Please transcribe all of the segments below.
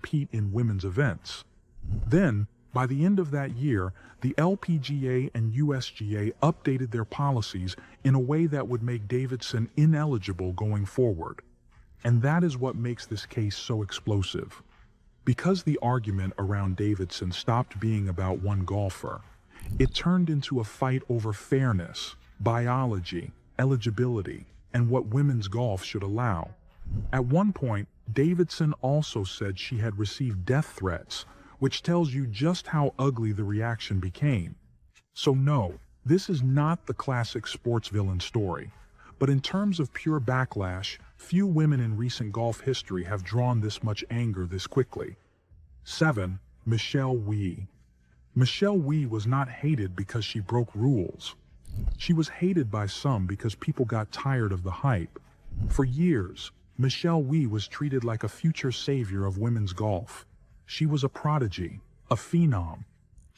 compete in women's events. Then, by the end of that year, the LPGA and USGA updated their policies in a way that would make Davidson ineligible going forward. And that is what makes this case so explosive. Because the argument around Davidson stopped being about one golfer, it turned into a fight over fairness, biology, eligibility, and what women's golf should allow. At one point, Davidson also said she had received death threats, which tells you just how ugly the reaction became. So no, this is not the classic sports villain story. But in terms of pure backlash, few women in recent golf history have drawn this much anger this quickly. 7. Michelle Wie. Michelle Wie was not hated because she broke rules. She was hated by some because people got tired of the hype. For years, Michelle Wie was treated like a future savior of women's golf. She was a prodigy, a phenom,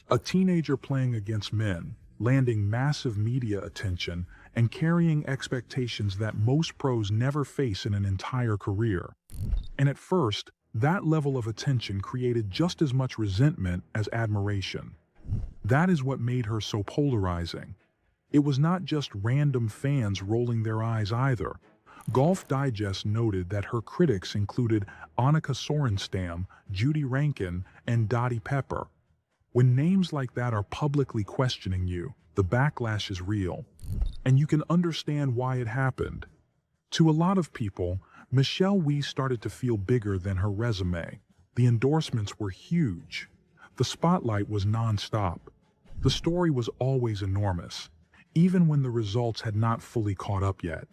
a teenager playing against men, landing massive media attention, and carrying expectations that most pros never face in an entire career. And at first, that level of attention created just as much resentment as admiration. That is what made her so polarizing. It was not just random fans rolling their eyes either. Golf Digest noted that her critics included Annika Sorenstam, Judy Rankin, and Dottie Pepper. When names like that are publicly questioning you, the backlash is real. And you can understand why it happened. To a lot of people, Michelle Wie started to feel bigger than her resume. The endorsements were huge. The spotlight was non-stop. The story was always enormous, even when the results had not fully caught up yet.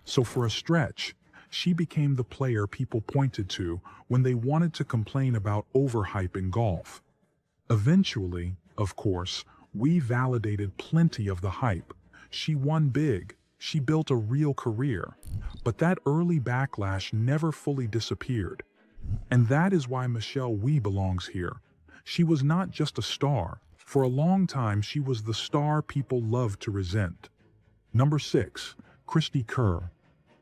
So for a stretch, she became the player people pointed to when they wanted to complain about overhyping golf. Eventually, of course, Wie validated plenty of the hype. She won big. She built a real career. But that early backlash never fully disappeared. And that is why Michelle Wie belongs here. She was not just a star. For a long time, she was the star people loved to resent. Number 6. Cristie Kerr.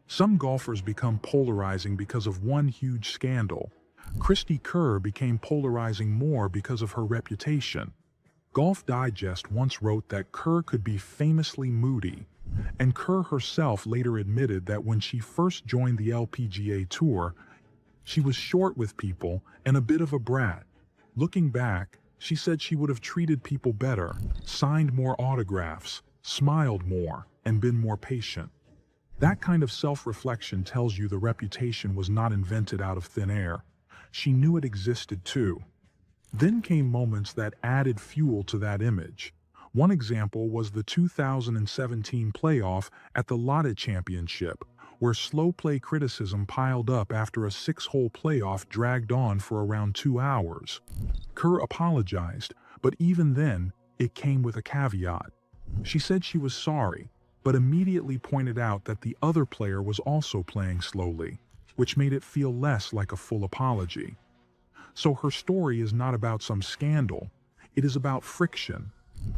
Some golfers become polarizing because of one huge scandal. Cristie Kerr became polarizing more because of her reputation. Golf Digest once wrote that Kerr could be famously moody, and Kerr herself later admitted that when she first joined the LPGA Tour, she was short with people and a bit of a brat. Looking back, she said she would have treated people better, signed more autographs, smiled more, and been more patient. That kind of self-reflection tells you the reputation was not invented out of thin air. She knew it existed too. Then came moments that added fuel to that image. One example was the 2017 playoff at the Lotte Championship, where slow play criticism piled up after a 6-hole playoff dragged on for around 2 hours. Kerr apologized, but even then, it came with a caveat. She said she was sorry, but immediately pointed out that the other player was also playing slowly, which made it feel less like a full apology. So her story is not about some scandal, it is about friction.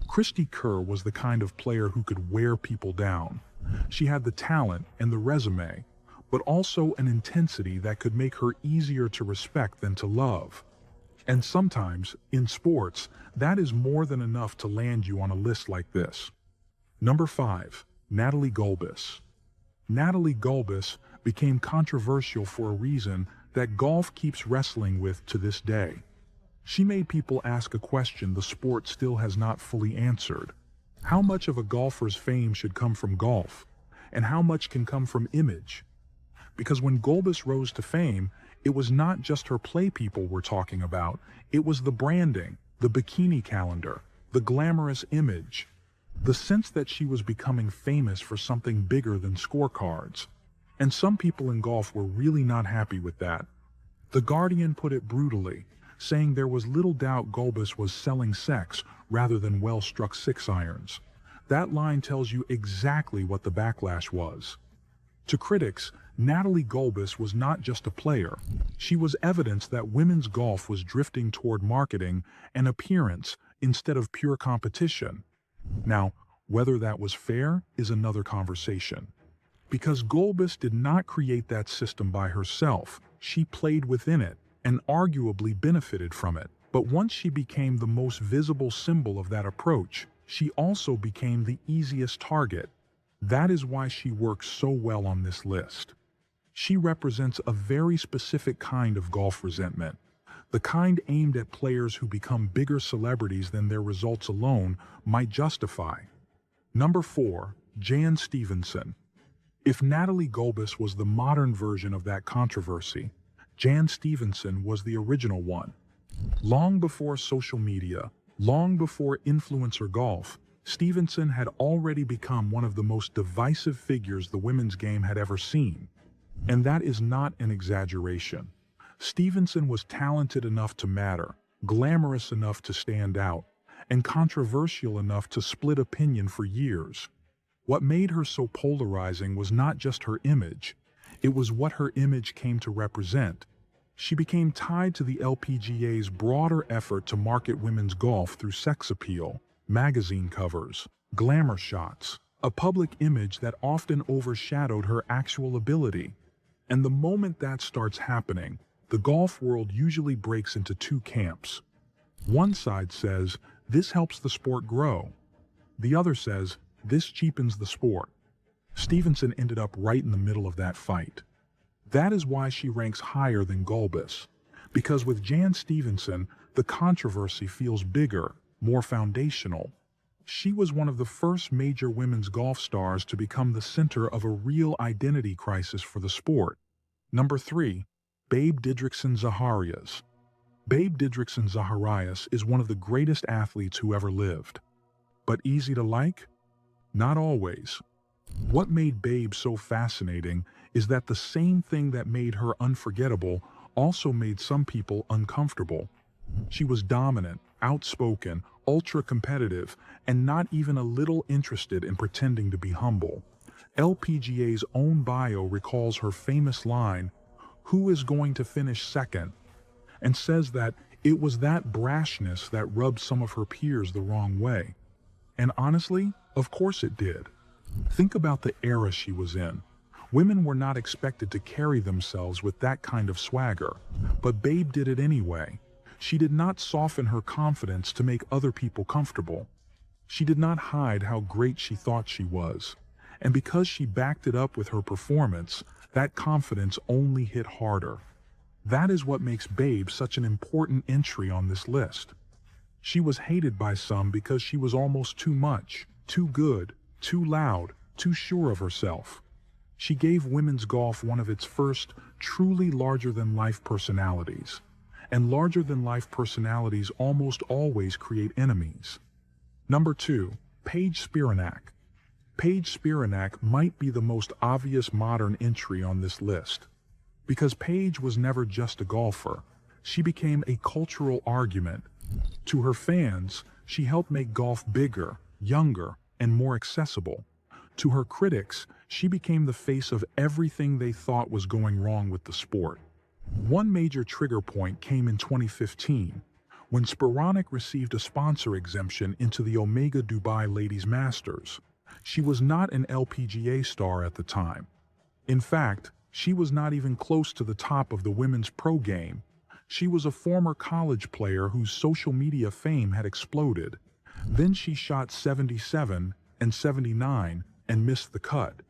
Cristie Kerr was the kind of player who could wear people down. She had the talent and the resume, but also an intensity that could make her easier to respect than to love. And sometimes, in sports, that is more than enough to land you on a list like this. Number 5. Natalie Gulbis. Natalie Gulbis became controversial for a reason that golf keeps wrestling with to this day. She made people ask a question the sport still has not fully answered. How much of a golfer's fame should come from golf? And how much can come from image? Because when Gulbis rose to fame, it was not just her play people were talking about, it was the branding, the bikini calendar, the glamorous image. The sense that she was becoming famous for something bigger than scorecards. And some people in golf were really not happy with that. The Guardian put it brutally, saying there was little doubt Gulbis was selling sex rather than well-struck 6-irons. That line tells you exactly what the backlash was. To critics, Natalie Gulbis was not just a player. She was evidence that women's golf was drifting toward marketing and appearance instead of pure competition. Now, whether that was fair is another conversation. Because Gulbis did not create that system by herself, she played within it, and arguably benefited from it. But once she became the most visible symbol of that approach, she also became the easiest target. That is why she works so well on this list. She represents a very specific kind of golf resentment, the kind aimed at players who become bigger celebrities than their results alone might justify. Number 4. Jan Stevenson. If Natalie Gulbis was the modern version of that controversy, Jan Stevenson was the original one. Long before social media, long before influencer golf, Stevenson had already become one of the most divisive figures the women's game had ever seen. And that is not an exaggeration. Stevenson was talented enough to matter, glamorous enough to stand out, and controversial enough to split opinion for years. What made her so polarizing was not just her image, it was what her image came to represent. She became tied to the LPGA's broader effort to market women's golf through sex appeal, magazine covers, glamour shots, a public image that often overshadowed her actual ability. And the moment that starts happening, the golf world usually breaks into two camps. One side says, this helps the sport grow. The other says, this cheapens the sport. Stevenson ended up right in the middle of that fight. That is why she ranks higher than Gulbis, because with Jan Stevenson, the controversy feels bigger, more foundational. She was one of the first major women's golf stars to become the center of a real identity crisis for the sport. Number 3. Babe Didrikson-Zacharias. Babe Didrikson-Zacharias is one of the greatest athletes who ever lived. But easy to like? Not always. What made Babe so fascinating is that the same thing that made her unforgettable also made some people uncomfortable. She was dominant, outspoken, ultra-competitive, and not even a little interested in pretending to be humble. LPGA's own bio recalls her famous line, "Who is going to finish second?" and says that it was that brashness that rubbed some of her peers the wrong way. And honestly, of course it did. Think about the era she was in. Women were not expected to carry themselves with that kind of swagger, but Babe did it anyway. She did not soften her confidence to make other people comfortable. She did not hide how great she thought she was. And because she backed it up with her performance, that confidence only hit harder. That is what makes Babe such an important entry on this list. She was hated by some because she was almost too much, too good, too loud, too sure of herself. She gave women's golf one of its first truly larger-than-life personalities. And larger-than-life personalities almost always create enemies. Number 2. Paige Spiranac. Paige Spiranac might be the most obvious modern entry on this list. Because Paige was never just a golfer, she became a cultural argument. To her fans, she helped make golf bigger, younger, and more accessible. To her critics, she became the face of everything they thought was going wrong with the sport. One major trigger point came in 2015, when Spiranac received a sponsor exemption into the Omega Dubai Ladies Masters. She was not an LPGA star at the time. In fact, she was not even close to the top of the women's pro game. She was a former college player whose social media fame had exploded. Then she shot 77 and 79 and missed the cut.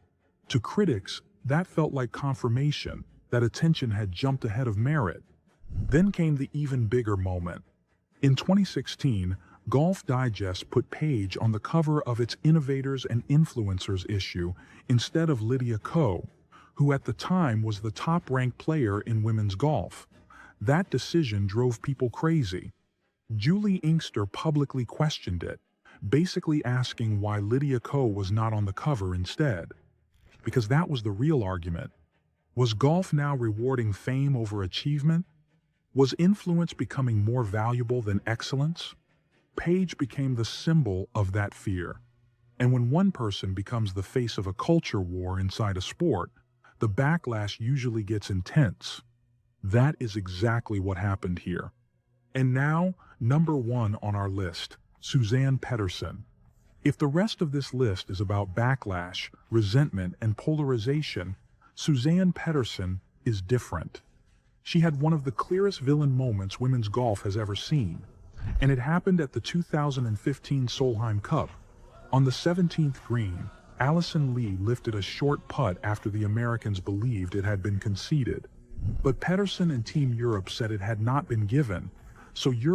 To critics, that felt like confirmation that attention had jumped ahead of merit. Then came the even bigger moment. In 2016, Golf Digest put Paige on the cover of its Innovators and Influencers issue instead of Lydia Ko, who at the time was the top-ranked player in women's golf. That decision drove people crazy. Julie Inkster publicly questioned it, basically asking why Lydia Ko was not on the cover instead. Because that was the real argument. Was golf now rewarding fame over achievement? Was influence becoming more valuable than excellence? Paige became the symbol of that fear. And when one person becomes the face of a culture war inside a sport, the backlash usually gets intense. That is exactly what happened here. And now, number 1 on our list, Suzann Pettersen. If the rest of this list is about backlash, resentment, and polarization, Suzann Pettersen is different. She had one of the clearest villain moments women's golf has ever seen, and it happened at the 2015 Solheim Cup. On the 17th green, Allison Lee lifted a short putt after the Americans believed it had been conceded. But Pettersen and Team Europe said it had not been given, so Europe